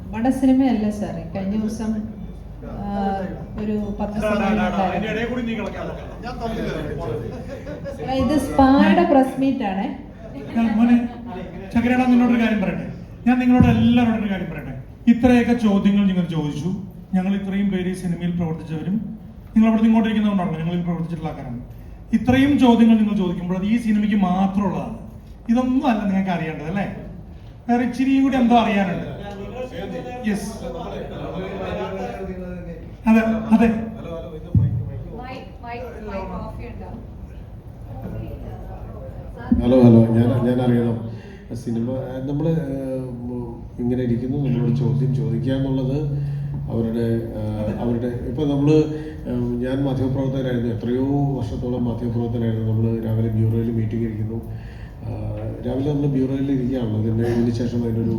നമ്മുടെ സിനിമയല്ല സാറേ. കഴിഞ്ഞ ദിവസം ഒരു 10 ഇത് സ്പായുടെ പ്രസ് മീറ്റ് ആണ്. ചകരേടാ, നിങ്ങളോടൊരു കാര്യം പറയട്ടെ. ഞാൻ നിങ്ങളോട് എല്ലാവരോടും ഒരു കാര്യം പറയട്ടെ. ഇത്രയൊക്കെ ചോദ്യങ്ങൾ നിങ്ങൾ ചോദിച്ചു. ഞങ്ങൾ ഇത്രയും പേര് സിനിമയിൽ പ്രവർത്തിച്ചവരും നിങ്ങൾ അവിടെ നിന്ന് ഇങ്ങോട്ടിരിക്കുന്നതുകൊണ്ടാണല്ലോ ഞങ്ങളിൽ പ്രവർത്തിച്ചിട്ടുള്ള ആൾക്കാരാണ്. ഇത്രയും ചോദ്യങ്ങൾ നിങ്ങൾ ചോദിക്കുമ്പോൾ അത് ഈ സിനിമയ്ക്ക് മാത്രമുള്ളതാണ്. ഇതൊന്നും അല്ല നിങ്ങൾക്ക് അറിയേണ്ടത്, അല്ലേ? വേറെ ഇച്ചിരിയും കൂടി എന്തോ അറിയാനുണ്ട്. യെസ്, അതെ അതെ. ഹലോ, ഞാൻ അറിയണം. സിനിമ നമ്മൾ ഇങ്ങനെ ഇരിക്കുന്നു, നമ്മളോട് ചോദ്യം ചോദിക്കുക എന്നുള്ളത് അവരുടെ ഇപ്പം ഞാൻ മാധ്യമപ്രവർത്തകരായിരുന്നു, എത്രയോ വർഷത്തോളം മാധ്യമപ്രവർത്തകരായിരുന്നു. നമ്മൾ രാവിലെ ബ്യൂറോയിൽ മീറ്റിംഗ് ഇരിക്കുന്നു. രാവിലെ നമ്മൾ ബ്യൂറോയിൽ ഇരിക്കുകയാണല്ലോ. ഇതിന് ശേഷം അതിനൊരു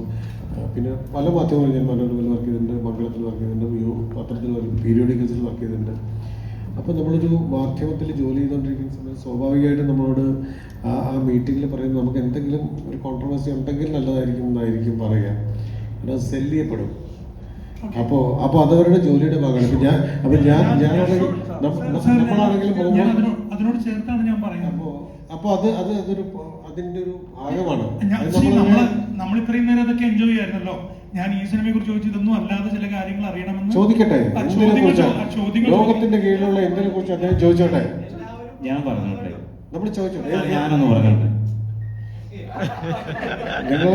പിന്നെ പല മാധ്യമങ്ങളും ഞാൻ മനോരമയിൽ വർക്ക് ചെയ്തിട്ടുണ്ട്, മംഗളത്തിൽ വർക്ക് ചെയ്തിട്ടുണ്ട്, പത്രത്തിൽ പീരിയോഡിക്കൽസിൽ വർക്ക് ചെയ്തിട്ടുണ്ട്. അപ്പോൾ നമ്മളൊരു മാധ്യമത്തിൽ ജോലി ചെയ്തുകൊണ്ടിരിക്കുന്ന സമയത്ത് സ്വാഭാവികമായിട്ടും നമ്മളോട് ആ മീറ്റിങ്ങിൽ പറയുന്നത് നമുക്ക് എന്തെങ്കിലും ഒരു കോൺട്രവേഴ്സി ഉണ്ടെങ്കിൽ നല്ലതായിരിക്കും എന്നായിരിക്കും പറയുക. അത് സെല്ല് ചെയ്യപ്പെടും. അപ്പോൾ അതവരുടെ ജോലിയുടെ ഭാഗമാണ്. നമ്മളാണെങ്കിലും അതിനോട് ചേർത്താണ് ഞാൻ പറയുന്നത്. അപ്പോൾ അതൊരു അതിന്റെ ഒരു ഭാഗമാണ്. നമ്മൾ ഇത്രയും നേരം അതൊക്കെ എൻജോയ് ചെയ്യായിരുന്നല്ലോ. ഞാൻ ഈ സിനിമയെ കുറിച്ച് ചോദിച്ചു, ഇതൊന്നും അല്ലാതെ ചില കാര്യങ്ങൾ അറിയണമെന്ന് ചോദിക്കട്ടെ. ലോകത്തിന്റെ കീഴിലുള്ള എന്തിനെ കുറിച്ച് അദ്ദേഹം ചോദിച്ചോട്ടെ. ഞാൻ പറഞ്ഞോട്ടെ, നമ്മൾ ചോദിച്ചോട്ടെ. ഞാനൊന്ന് പറഞ്ഞോട്ടെ.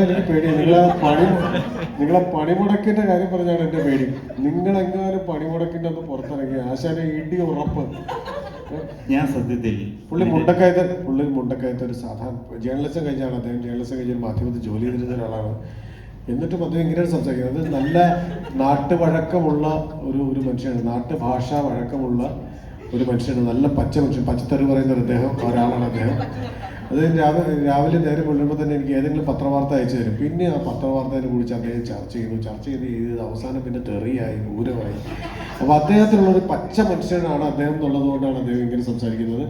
എനിക്ക് പേടി. നിങ്ങളെ പണിമുടക്കിന്റെ കാര്യം പറഞ്ഞാണ് എന്റെ പേടി. നിങ്ങളെങ്ങാനും പണിമുടക്കിന്റെ ഒന്ന് പുറത്തിറങ്ങി ആശാനെ ഇടി ഉറപ്പ്. ഞാൻ സത്യത്തിൽ പുള്ളി മുണ്ടക്കയത്ത് ഒരു സാധാരണ ജേർണലിസം കഴിഞ്ഞാണ് അദ്ദേഹം. ജേർണലിസം കഴിഞ്ഞ ഒരു മാധ്യമത്തിൽ ജോലി ചെയ്തിരുന്ന ഒരാളാണ്. എന്നിട്ടും അദ്ദേഹം ഇങ്ങനെയാണ് സംസാരിക്കുന്നത്. അത് നല്ല നാട്ടുവഴക്കമുള്ള ഒരു മനുഷ്യനാണ്, നാട്ടുഭാഷാ വഴക്കമുള്ള ഒരു മനുഷ്യനാണ്. നല്ല പച്ചത്തെറി പറയുന്ന ഒരാളാണ് അദ്ദേഹം. അത് രാവിലെ നേരം കൊള്ളുമ്പോൾ തന്നെ എനിക്ക് ഏതെങ്കിലും പത്രവാർത്ത അയച്ചു തരും. പിന്നെ ആ പത്രവാർത്തയെ കുറിച്ച് അദ്ദേഹം ചർച്ച ചെയ്ത് അവസാനം പിന്നെ തെറിയായി, ഊരമായി. അപ്പോൾ അദ്ദേഹത്തിനുള്ളൊരു പച്ച മനുഷ്യനാണ് അദ്ദേഹം എന്നുള്ളത് കൊണ്ടാണ് അദ്ദേഹം ഇങ്ങനെ സംസാരിക്കുന്നത്.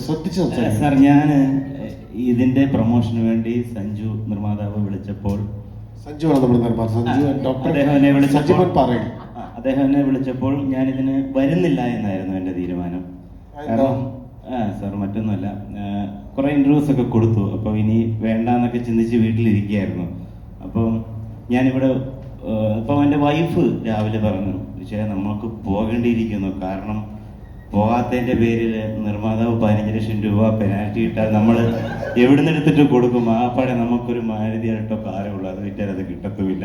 ശ്രദ്ധിച്ച് സംസാരിക്കും. സാർ, ഞാൻ ഇതിന്റെ പ്രൊമോഷന് വേണ്ടി സഞ്ജു നിർമ്മാതാവ് വിളിച്ചപ്പോൾ, സഞ്ജുവാണ് നമ്മുടെ നിർമ്മാതാവ്, അദ്ദേഹം എന്നെ വിളിച്ചപ്പോൾ ഞാൻ ഇതിന് വരുന്നില്ല എന്നായിരുന്നു എൻ്റെ തീരുമാനം. കാരണം സാർ മറ്റൊന്നുമല്ല, കുറെ ഇന്റർവ്യൂസ് ഒക്കെ കൊടുത്തു. അപ്പോൾ ഇനി വേണ്ടാന്നൊക്കെ ചിന്തിച്ച് വീട്ടിലിരിക്കുകയായിരുന്നു. അപ്പം ഞാനിവിടെ അപ്പം എൻ്റെ വൈഫ് രാവിലെ പറഞ്ഞു, നമ്മൾക്ക് പോകേണ്ടിയിരിക്കുന്നു. കാരണം പോകാത്തതിൻ്റെ പേരിൽ നിർമ്മാതാവ് 15 ലക്ഷം രൂപ പെനാൽറ്റി ഇട്ടാൽ നമ്മൾ എവിടെ നിന്ന് എടുത്തിട്ട് കൊടുക്കും? ആപ്പാടെ നമുക്കൊരു മാരുതി ആയിട്ടോ കാറേ ഉള്ളൂ, അത് വിറ്റാൽ അത് കിട്ടത്തുമില്ല.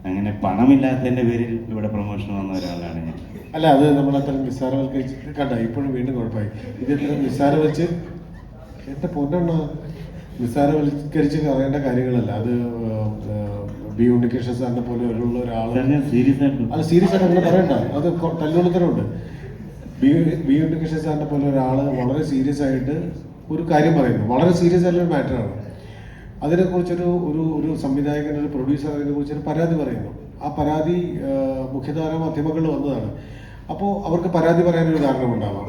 അങ്ങനെ പണമില്ലാത്തതിൻ്റെ പേരിൽ ഇവിടെ പ്രൊമോഷൻ വന്ന ഒരാളാണ് ഞാൻ. അല്ല, അത് നമ്മളത്ര നിസ്സാരവൽക്കരിച്ച് കണ്ട ഇപ്പോഴും വീണ്ടും കുഴപ്പമായി. ഇതെത്ര നിസ്സാരവൽച്ച് എന്റെ പൊന്നെണ്ണ നിസ്സാരവൽക്കരിച്ച് അറിയേണ്ട കാര്യങ്ങളല്ല. അത് ബി ഉണ്ണികൃഷ്ണൻ സാറിനെ പോലെ ഉള്ള ഒരാൾ സീരിയസ് ആയിട്ട് അങ്ങനെ പറയണ്ട. അത് തല്ലുകൊള്ളുത്തരമുണ്ട്. ബി ഉണ്ണികൃഷ്ണൻ സാറിനെ പോലെ ഒരാൾ വളരെ സീരിയസ് ആയിട്ട് ഒരു കാര്യം പറയുന്നു. വളരെ സീരിയസ് ആയിട്ടുള്ള മാറ്ററാണ്. അതിനെക്കുറിച്ചൊരു ഒരു സംവിധായകൻ, ഒരു പ്രൊഡ്യൂസർ അതിനെക്കുറിച്ചൊരു പരാതി പറയുന്നു. ആ പരാതി മുഖ്യധാര മാധ്യമങ്ങളിൽ വന്നതാണ്. അപ്പോൾ അവർക്ക് പരാതി പറയാനൊരു കാരണമുണ്ടാവാം.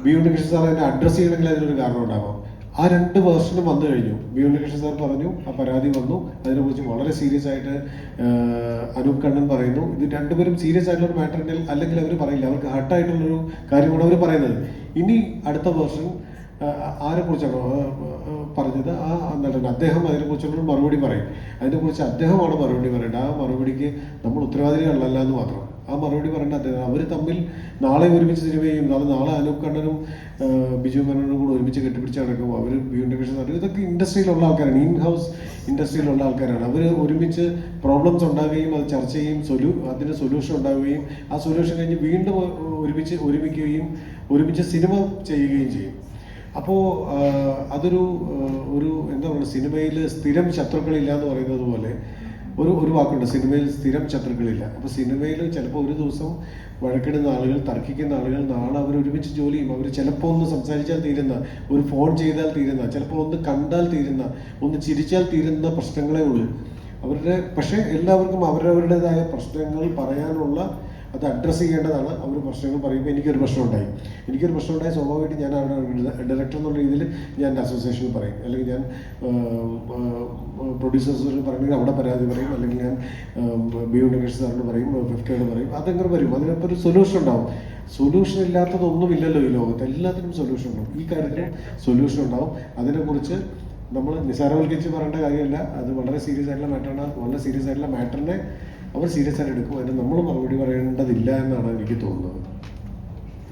ബി ഉണ്ണികൃഷ്ണൻ സാർ അതിനെ അഡ്രസ്സ് ചെയ്യണമെങ്കിൽ അതിനൊരു കാരണം ഉണ്ടാവാം. ആ 2 വേർഷനും വന്നു കഴിഞ്ഞു. ബി ഉണ്ണികൃഷ്ണൻ സാർ പറഞ്ഞു, ആ പരാതി വന്നു, അതിനെക്കുറിച്ച് വളരെ സീരിയസ് ആയിട്ട് അനൂപ് കണ്ണൻ പറയുന്നു. ഇത് രണ്ടുപേരും സീരിയസ് ആയിട്ടുള്ള ഒരു മാറ്റർ അല്ലെങ്കിൽ അവർ പറയില്ല. അവർക്ക് ഹർട്ടായിട്ടുള്ളൊരു കാര്യമാണ് അവർ പറയുന്നത്. ഇനി അടുത്ത വേർഷൻ ആരെക്കുറിച്ചാണോ പറഞ്ഞത് ആ നടൻ, അദ്ദേഹം അതിനെക്കുറിച്ചുള്ള മറുപടി പറയും. അതിനെക്കുറിച്ച് അദ്ദേഹമാണ് മറുപടി പറയേണ്ടത്. ആ മറുപടിക്ക് നമ്മൾ ഉത്തരവാദികളല്ല എന്ന് മാത്രം. ആ മറുപടി പറയേണ്ട അദ്ദേഹം. അവർ തമ്മിൽ നാളെ ഒരുമിച്ച് സിനിമ ചെയ്യും. നാളെ അനൂപ് കണ്ണനും ബിജു മേനോനും കൂടെ ഒരുമിച്ച് കെട്ടിപ്പിടിച്ച് നടക്കും. അവർ ബി ഉണ്ണികൃഷ്ണൻ സാർ, ഇതൊക്കെ ഇൻഡസ്ട്രിയിലുള്ള ആൾക്കാരാണ്, ഇൻ ഹൗസ് ഇൻഡസ്ട്രിയിലുള്ള ആൾക്കാരാണ്. അവർ ഒരുമിച്ച് പ്രോബ്ലംസ് ഉണ്ടാകുകയും അത് ചർച്ച ചെയ്യും, അതിന് സൊല്യൂഷൻ ഉണ്ടാവുകയും ആ സൊല്യൂഷൻ കഴിഞ്ഞ് വീണ്ടും ഒരുമിച്ച് സിനിമ ചെയ്യുകയും ചെയ്യും. അപ്പോൾ അതൊരു എന്താ പറയുക, സിനിമയിൽ സ്ഥിരം ശത്രുക്കളില്ല എന്ന് പറയുന്നത് പോലെ ഒരു വാക്കുണ്ട്, സിനിമയിൽ സ്ഥിരം ശത്രുക്കളില്ല. അപ്പോൾ സിനിമയിൽ ചിലപ്പോൾ ഒരു ദിവസം വഴക്കിടുന്ന ആളുകൾ, തർക്കിക്കുന്ന ആളുകൾ, നാളെ അവർ ഒരുമിച്ച് ജോലി ചെയ്യും. അവർ ചിലപ്പോൾ ഒന്ന് സംസാരിച്ചാൽ തീരുന്ന, ഒരു ഫോൺ ചെയ്താൽ തീരുന്ന, ചിലപ്പോൾ ഒന്ന് കണ്ടാൽ തീരുന്ന, ഒന്ന് ചിരിച്ചാൽ തീരുന്ന പ്രശ്നങ്ങളേ ഉള്ളൂ പക്ഷേ എല്ലാവർക്കും അവരവരുടേതായ പ്രശ്നങ്ങൾ പറയാനുള്ള അത് അഡ്രസ്സ് ചെയ്യേണ്ടതാണ്. അവർ പ്രശ്നങ്ങൾ പറയുമ്പോൾ എനിക്കൊരു പ്രശ്നം ഉണ്ടായി സ്വാഭാവികമായിട്ട് ഞാൻ അവിടെ ഡയറക്ടർ എന്നുള്ള രീതിയിൽ ഞാൻ എൻ്റെ അസോസിയേഷനിൽ പറയും, അല്ലെങ്കിൽ ഞാൻ പ്രൊഡ്യൂസേഴ്സിന് പറയണമെങ്കിൽ അവിടെ പരാതി പറയും, അല്ലെങ്കിൽ ഞാൻ ബി ഉണ്ണികൃഷ്ണൻ സാറിന് പറയും, 50 പറയും. അതെങ്ങനെ വരും? അതിനൊക്കെ ഒരു സൊല്യൂഷൻ ഉണ്ടാവും. സൊല്യൂഷൻ ഇല്ലാത്തതൊന്നുമില്ലല്ലോ ഈ ലോകത്ത്, എല്ലാത്തിനും സൊല്യൂഷൻ ഉണ്ടാവും. ഈ കാര്യത്തിനും സൊല്യൂഷൻ ഉണ്ടാവും. അതിനെക്കുറിച്ച് നമ്മൾ നിസ്സാരവൽക്കരിച്ച് പറയേണ്ട കാര്യമല്ല. അത് വളരെ സീരിയസ് ആയിട്ടുള്ള മാറ്ററാണ്. വളരെ സീരിയസ് ആയിട്ടുള്ള മാറ്ററിനെ അവർ സീരിയസ് ആയിട്ട് എടുക്കും. അതിന് നമ്മൾ മറുപടി പറയേണ്ടതില്ല എന്നാണ് എനിക്ക് തോന്നുന്നത്.